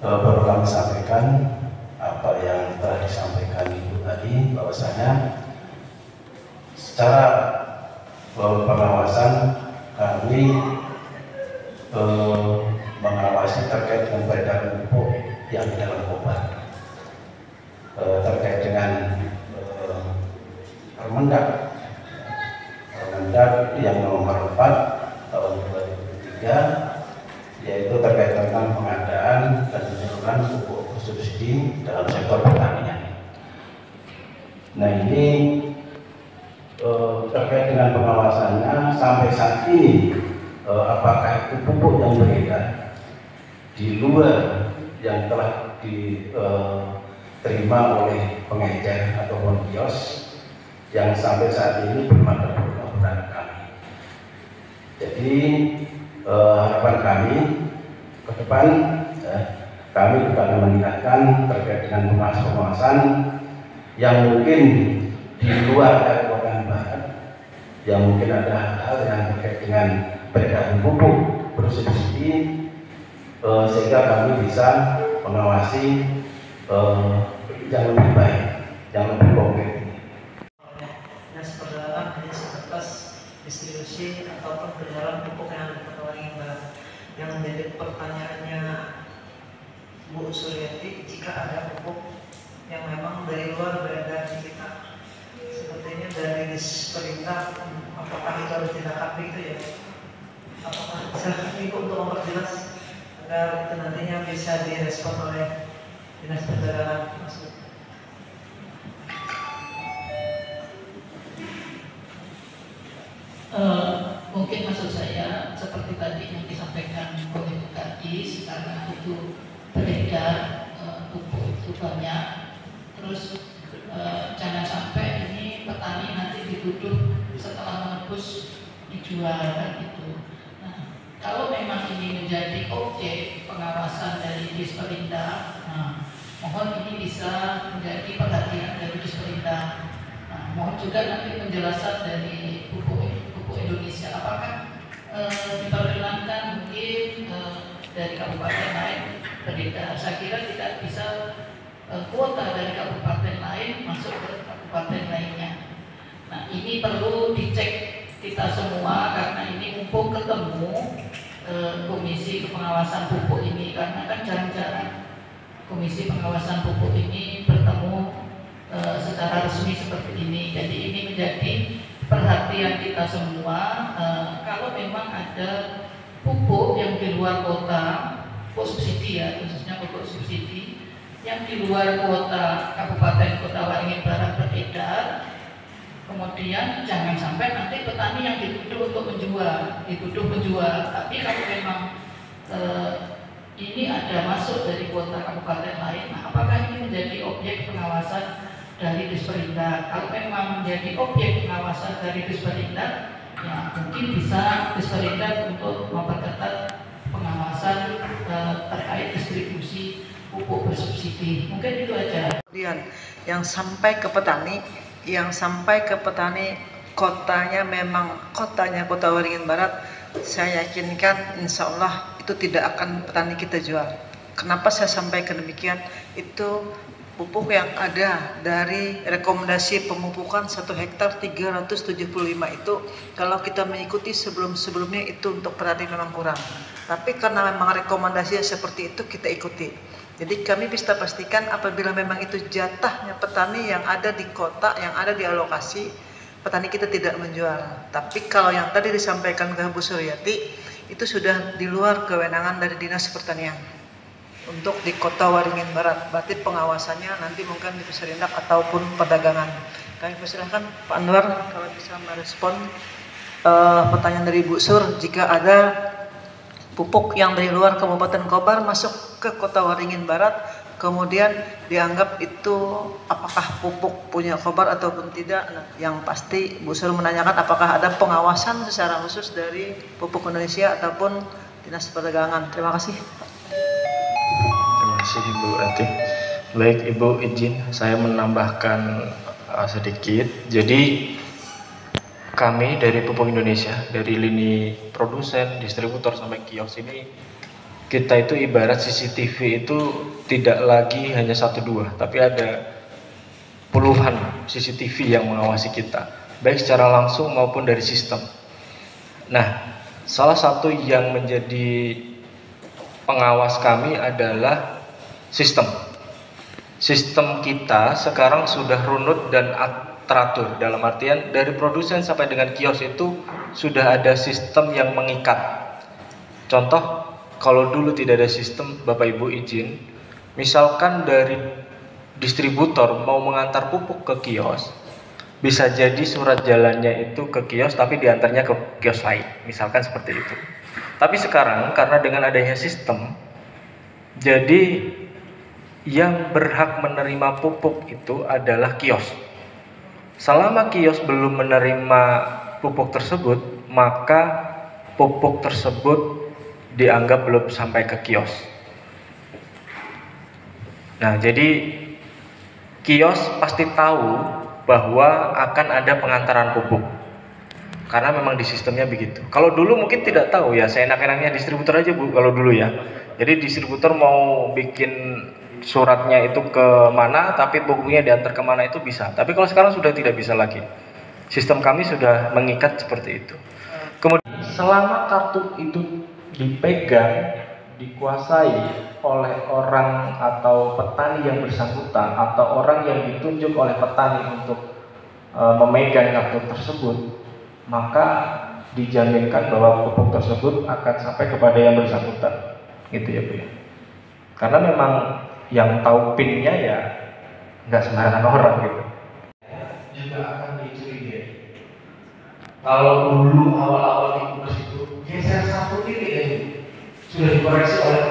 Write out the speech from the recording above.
perlu kami sampaikan apa yang telah disampaikan Ibu tadi, bahwasanya secara pengawasan kami mengawasi terkait dengan peredaran pupuk yang di dalam kobar, terkait dengan Permendak yang nomor 4 tahun 2003, yaitu terkait tentang pengadaan dan penyaluran pupuk bersubsidi dalam sektor pertanian. Nah, ini terkait dengan pengawasannya sampai saat ini, apakah itu pupuk yang beredar di luar yang telah diterima oleh pengecer ataupun kios, yang sampai saat ini belum ada laporan kami. Jadi harapan kami ke depan, kami juga akan meningkatkan terkait dengan pengawasan yang mungkin di luar dari Kabupaten Barat, yang mungkin ada hal yang terkait dengan peredaran pupuk bersubsidi, sehingga kami bisa mengawasi yang lebih baik, yang lebih konkret. Hanya sebatas distribusi ataupun perjalanan pupuk yang ada di Kota Waringin Barat. Yang menjadi pertanyaannya Bu Suryati, jika ada pupuk yang memang dari luar beredar di kita, sepertinya dari Disperintah, apakah itu harus ditangkapi itu ya? Apakah silakan Ibu untuk memperjelas agar itu nantinya bisa direspon oleh Dinas Perdagangan maksud. Mungkin maksud saya seperti tadi yang disampaikan oleh Bu Kadis, karena itu beredar pupuk itu banyak, terus jangan sampai ini petani nanti dituduh setelah menebus dijual kan gitu. Nah, kalau memang ini menjadi objek pengawasan dari Disperindah, mohon ini bisa menjadi perhatian dari Disperindah. Mohon juga nanti penjelasan dari pupuk Indonesia, apakah diperkenankan mungkin dari kabupaten lain beredar. Saya kira tidak bisa kuota dari kabupaten lain masuk ke kabupaten lainnya. Nah, ini perlu dicek kita semua, karena ini mumpung ketemu Komisi Pengawasan Pupuk ini, karena kan jarang-jarang Komisi Pengawasan Pupuk ini bertemu secara resmi seperti ini. Jadi ini menjadi perhatian kita semua. Kalau memang ada pupuk yang di luar kota, pupuk subsidi ya, khususnya pupuk subsidi yang di luar kota Kabupaten Kota Waringin Barat beredar, kemudian jangan sampai nanti petani yang dituduh menjual. Tapi kalau memang ini ada masuk dari kota kabupaten lain, apakah ini menjadi objek pengawasan dari Disperindah? Kalau memang menjadi objek pengawasan dari Disperindah, ya mungkin bisa Disperindah untuk memperketat pengawasan terkait distribusi pupuk bersubsidi. Mungkin itu aja. Kemudian yang sampai ke petani, kotanya memang kotanya Kota Waringin Barat, saya yakinkan insya Allah itu tidak akan petani kita jual. Kenapa saya sampaikan demikian? Itu pupuk yang ada dari rekomendasi pemupukan 1 hektar 375 itu, kalau kita mengikuti sebelum-sebelumnya itu untuk petani memang kurang. Tapi karena memang rekomendasinya seperti itu, kita ikuti. Jadi kami bisa pastikan apabila memang itu jatahnya petani yang ada di kota, yang ada di alokasi, petani kita tidak menjual. Tapi kalau yang tadi disampaikan ke Bu Suryati, itu sudah di luar kewenangan dari Dinas Pertanian untuk di Kota Waringin Barat. Berarti pengawasannya nanti mungkin di Disperindah ataupun perdagangan. Kami persilahkan Pak Anwar kalau bisa merespon pertanyaan dari Bu Sur, jika ada pupuk yang dari luar Kabupaten Kobar masuk ke Kota Waringin Barat, kemudian dianggap itu apakah pupuk punya Kobar ataupun tidak. Nah, yang pasti Bu Sur menanyakan apakah ada pengawasan secara khusus dari Pupuk Indonesia ataupun Dinas Perdagangan. Terima kasih. Terima kasih Ibu Ati. Baik Ibu, izin saya menambahkan sedikit. Jadi kami dari Pupuk Indonesia, dari lini produsen, distributor sampai kios ini kita itu ibarat CCTV itu tidak lagi hanya 1-2, tapi ada puluhan CCTV yang mengawasi kita, baik secara langsung maupun dari sistem. Nah, salah satu yang menjadi pengawas kami adalah sistem. Sistem kita sekarang sudah runut dan teratur, dalam artian dari produsen sampai dengan kios itu sudah ada sistem yang mengikat. Contoh, kalau dulu tidak ada sistem, Bapak Ibu izin, misalkan dari distributor mau mengantar pupuk ke kios, bisa jadi surat jalannya itu ke kios tapi diantarnya ke kios lain, misalkan seperti itu. Tapi sekarang karena dengan adanya sistem, jadi yang berhak menerima pupuk itu adalah kios. Selama kios belum menerima pupuk tersebut, maka pupuk tersebut dianggap belum sampai ke kios. Nah, jadi kios pasti tahu bahwa akan ada pengantaran pupuk, karena memang di sistemnya begitu. Kalau dulu mungkin tidak tahu ya, saya enak-enaknya distributor aja Bu, kalau dulu ya. Jadi distributor mau bikin suratnya itu ke mana, tapi pupuknya diantar kemana itu bisa. Tapi kalau sekarang sudah tidak bisa lagi. Sistem kami sudah mengikat seperti itu. Kemudian selama kartu itu dipegang, dikuasai oleh orang atau petani yang bersangkutan atau orang yang ditunjuk oleh petani untuk memegang kartu tersebut, maka dijaminkan bahwa pupuk tersebut akan sampai kepada yang bersangkutan, gitu ya Bu ya. Karena memang yang tahu pinnya ya nggak sembarangan orang gitu. Juga akan dicurigai. Kalau dulu awal-awal di itu geser satu titik ya, sudah dikoreksi oleh